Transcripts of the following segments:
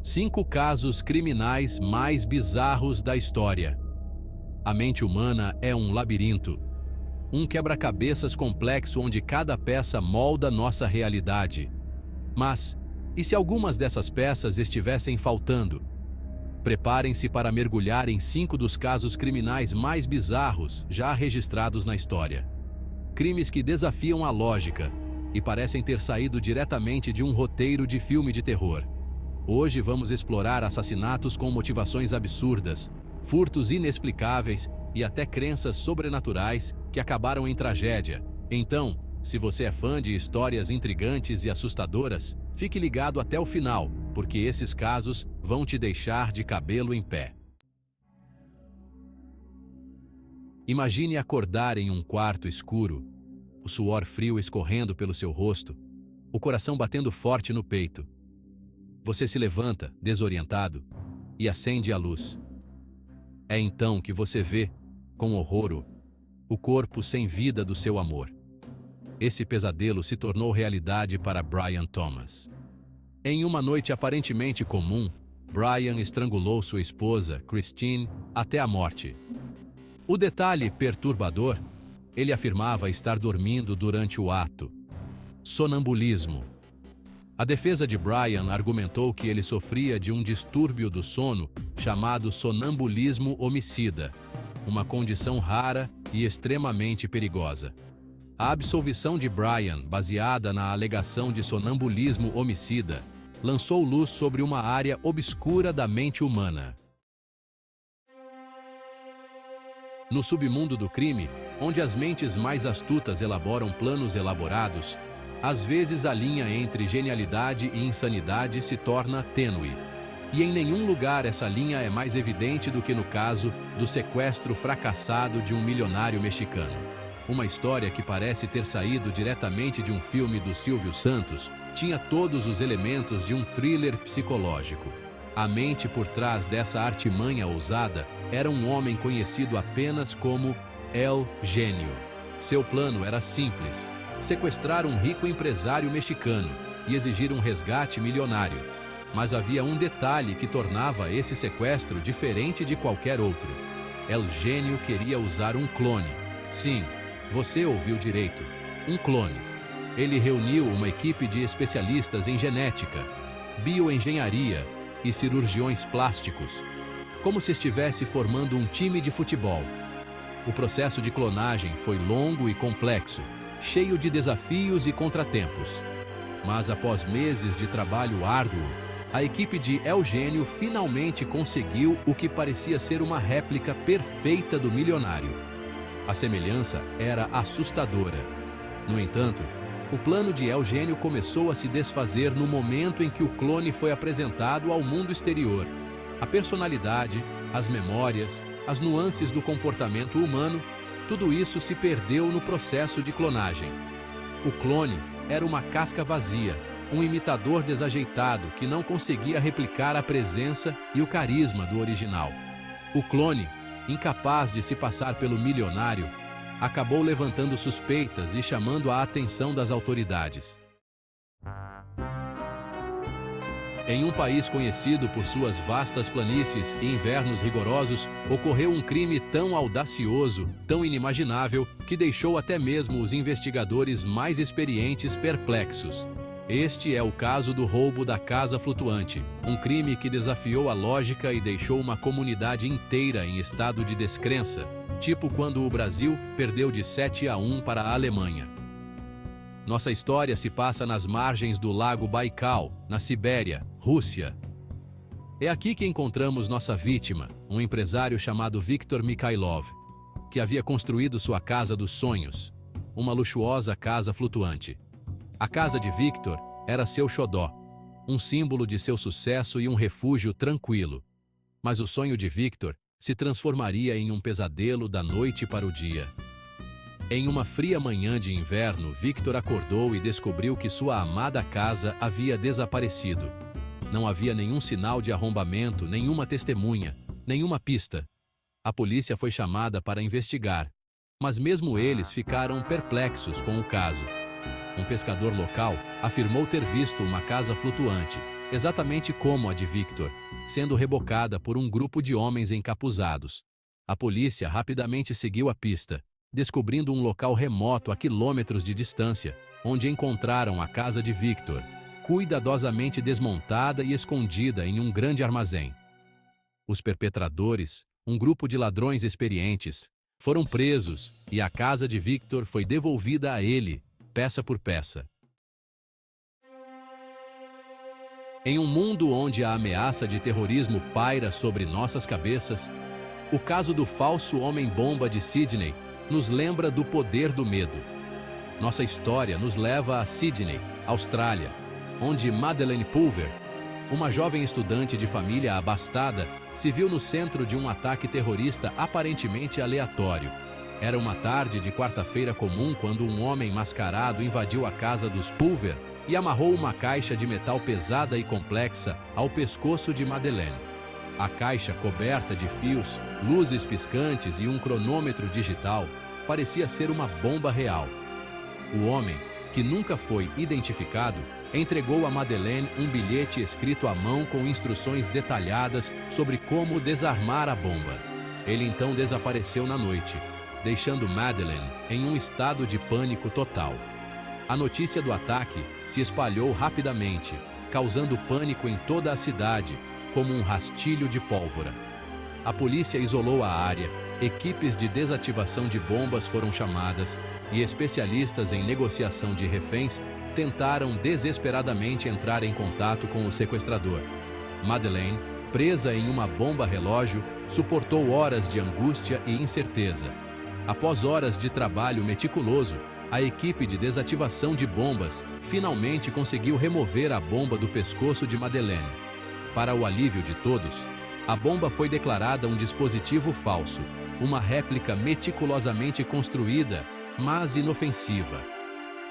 5 casos criminais mais bizarros da história. A mente humana é um labirinto, um quebra-cabeças complexo onde cada peça molda nossa realidade. Mas, e se algumas dessas peças estivessem faltando? Preparem-se para mergulhar em 5 dos casos criminais mais bizarros já registrados na história. Crimes que desafiam a lógica e parecem ter saído diretamente de um roteiro de filme de terror. Hoje vamos explorar assassinatos com motivações absurdas, furtos inexplicáveis e até crenças sobrenaturais que acabaram em tragédia. Então, se você é fã de histórias intrigantes e assustadoras, fique ligado até o final, porque esses casos vão te deixar de cabelo em pé. Imagine acordar em um quarto escuro, o suor frio escorrendo pelo seu rosto, o coração batendo forte no peito. Você se levanta, desorientado, e acende a luz. É então que você vê, com horror, o corpo sem vida do seu amor. Esse pesadelo se tornou realidade para Brian Thomas. Em uma noite aparentemente comum, Brian estrangulou sua esposa, Christine, até a morte. O detalhe perturbador, ele afirmava estar dormindo durante o ato. Sonambulismo. A defesa de Brian argumentou que ele sofria de um distúrbio do sono chamado sonambulismo homicida, uma condição rara e extremamente perigosa. A absolvição de Brian, baseada na alegação de sonambulismo homicida, lançou luz sobre uma área obscura da mente humana. No submundo do crime, onde as mentes mais astutas elaboram planos elaborados, às vezes a linha entre genialidade e insanidade se torna tênue. E em nenhum lugar essa linha é mais evidente do que no caso do sequestro fracassado de um milionário mexicano. Uma história que parece ter saído diretamente de um filme do Silvio Santos, tinha todos os elementos de um thriller psicológico. A mente por trás dessa artimanha ousada era um homem conhecido apenas como El Gênio. Seu plano era simples: sequestrar um rico empresário mexicano e exigir um resgate milionário. Mas havia um detalhe que tornava esse sequestro diferente de qualquer outro. El Gênio queria usar um clone. Sim, você ouviu direito, um clone. Ele reuniu uma equipe de especialistas em genética, bioengenharia e cirurgiões plásticos, como se estivesse formando um time de futebol. O processo de clonagem foi longo e complexo, cheio de desafios e contratempos. Mas após meses de trabalho árduo, a equipe de El Gênio finalmente conseguiu o que parecia ser uma réplica perfeita do milionário. A semelhança era assustadora. No entanto, o plano de El Gênio começou a se desfazer no momento em que o clone foi apresentado ao mundo exterior. A personalidade, as memórias, as nuances do comportamento humano, tudo isso se perdeu no processo de clonagem. O clone era uma casca vazia, um imitador desajeitado que não conseguia replicar a presença e o carisma do original. O clone, incapaz de se passar pelo milionário, acabou levantando suspeitas e chamando a atenção das autoridades. Em um país conhecido por suas vastas planícies e invernos rigorosos, ocorreu um crime tão audacioso, tão inimaginável, que deixou até mesmo os investigadores mais experientes perplexos. Este é o caso do roubo da casa flutuante, um crime que desafiou a lógica e deixou uma comunidade inteira em estado de descrença, tipo quando o Brasil perdeu de 7-1 para a Alemanha. Nossa história se passa nas margens do Lago Baikal, na Sibéria, Rússia. É aqui que encontramos nossa vítima, um empresário chamado Viktor Mikhailov, que havia construído sua casa dos sonhos, uma luxuosa casa flutuante. A casa de Viktor era seu xodó, um símbolo de seu sucesso e um refúgio tranquilo. Mas o sonho de Viktor se transformaria em um pesadelo da noite para o dia. Em uma fria manhã de inverno, Viktor acordou e descobriu que sua amada casa havia desaparecido. Não havia nenhum sinal de arrombamento, nenhuma testemunha, nenhuma pista. A polícia foi chamada para investigar, mas mesmo eles ficaram perplexos com o caso. um pescador local, afirmou ter visto uma casa flutuante, exatamente como a de Victor, sendo rebocada por um grupo de homens encapuzados. A polícia rapidamente seguiu a pista, descobrindo um local remoto a quilômetros de distância, onde encontraram a casa de Victor, cuidadosamente desmontada e escondida em um grande armazém. Os perpetradores, um grupo de ladrões experientes, foram presos e a casa de Victor foi devolvida a ele, peça por peça. Em um mundo onde a ameaça de terrorismo paira sobre nossas cabeças, o caso do falso homem-bomba de Sydney nos lembra do poder do medo. Nossa história nos leva a Sydney, Austrália, onde Madeleine Pulver, uma jovem estudante de família abastada, se viu no centro de um ataque terrorista aparentemente aleatório. Era uma tarde de quarta-feira comum quando um homem mascarado invadiu a casa dos Pulver e amarrou uma caixa de metal pesada e complexa ao pescoço de Madeleine. A caixa, coberta de fios, luzes piscantes e um cronômetro digital, parecia ser uma bomba real. O homem, que nunca foi identificado, entregou a Madeleine um bilhete escrito à mão com instruções detalhadas sobre como desarmar a bomba. Ele então desapareceu na noite, deixando Madeleine em um estado de pânico total. A notícia do ataque se espalhou rapidamente, causando pânico em toda a cidade, como um rastilho de pólvora. A polícia isolou a área, equipes de desativação de bombas foram chamadas e especialistas em negociação de reféns tentaram desesperadamente entrar em contato com o sequestrador. Madeleine, presa em uma bomba-relógio, suportou horas de angústia e incerteza. Após horas de trabalho meticuloso, a equipe de desativação de bombas finalmente conseguiu remover a bomba do pescoço de Madeleine. Para o alívio de todos, a bomba foi declarada um dispositivo falso, uma réplica meticulosamente construída, mas inofensiva.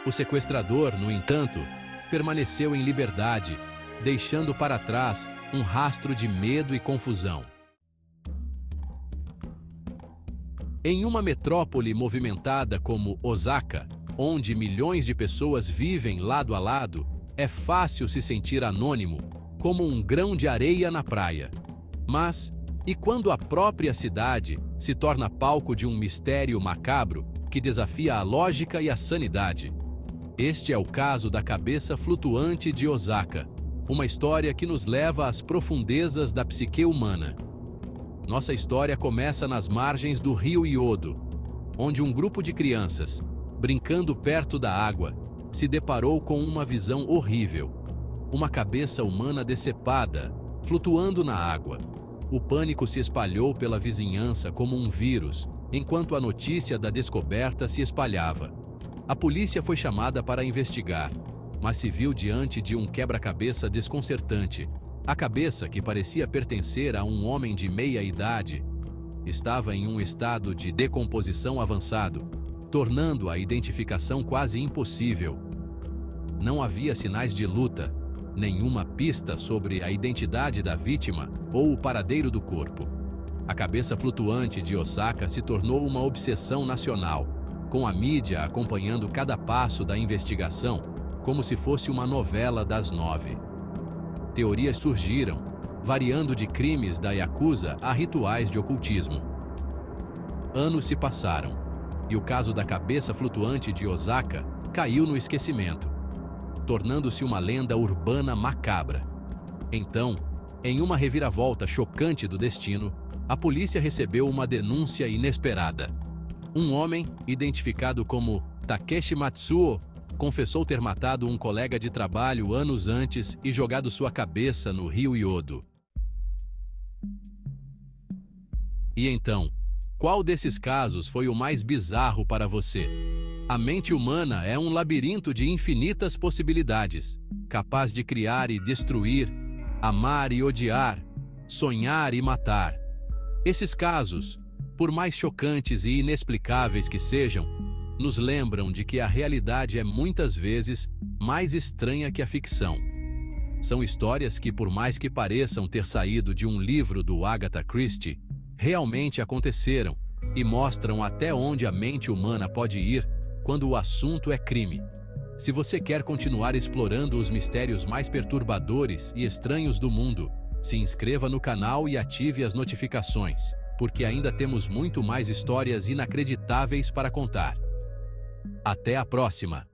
O sequestrador, no entanto, permaneceu em liberdade, deixando para trás um rastro de medo e confusão. Em uma metrópole movimentada como Osaka, onde milhões de pessoas vivem lado a lado, é fácil se sentir anônimo, como um grão de areia na praia. Mas, e quando a própria cidade se torna palco de um mistério macabro que desafia a lógica e a sanidade? Este é o caso da cabeça flutuante de Osaka, uma história que nos leva às profundezas da psique humana. Nossa história começa nas margens do rio Iodo, onde um grupo de crianças, brincando perto da água, se deparou com uma visão horrível. Uma cabeça humana decepada, flutuando na água. O pânico se espalhou pela vizinhança como um vírus, enquanto a notícia da descoberta se espalhava. A polícia foi chamada para investigar, mas se viu diante de um quebra-cabeça desconcertante. A cabeça, que parecia pertencer a um homem de meia idade, estava em um estado de decomposição avançado, tornando a identificação quase impossível. Não havia sinais de luta, nenhuma pista sobre a identidade da vítima ou o paradeiro do corpo. A cabeça flutuante de Osaka se tornou uma obsessão nacional, com a mídia acompanhando cada passo da investigação como se fosse uma novela das 9. Teorias surgiram, variando de crimes da Yakuza a rituais de ocultismo. Anos se passaram, e o caso da cabeça flutuante de Osaka caiu no esquecimento, tornando-se uma lenda urbana macabra. Então, em uma reviravolta chocante do destino, a polícia recebeu uma denúncia inesperada. Um homem, identificado como Takeshi Matsuo, confessou ter matado um colega de trabalho anos antes e jogado sua cabeça no rio Iodo. E então, qual desses casos foi o mais bizarro para você? A mente humana é um labirinto de infinitas possibilidades, capaz de criar e destruir, amar e odiar, sonhar e matar. Esses casos, por mais chocantes e inexplicáveis que sejam, nos lembram de que a realidade é muitas vezes mais estranha que a ficção. São histórias que, por mais que pareçam ter saído de um livro do Agatha Christie, realmente aconteceram e mostram até onde a mente humana pode ir quando o assunto é crime. Se você quer continuar explorando os mistérios mais perturbadores e estranhos do mundo, se inscreva no canal e ative as notificações, porque ainda temos muito mais histórias inacreditáveis para contar. Até a próxima!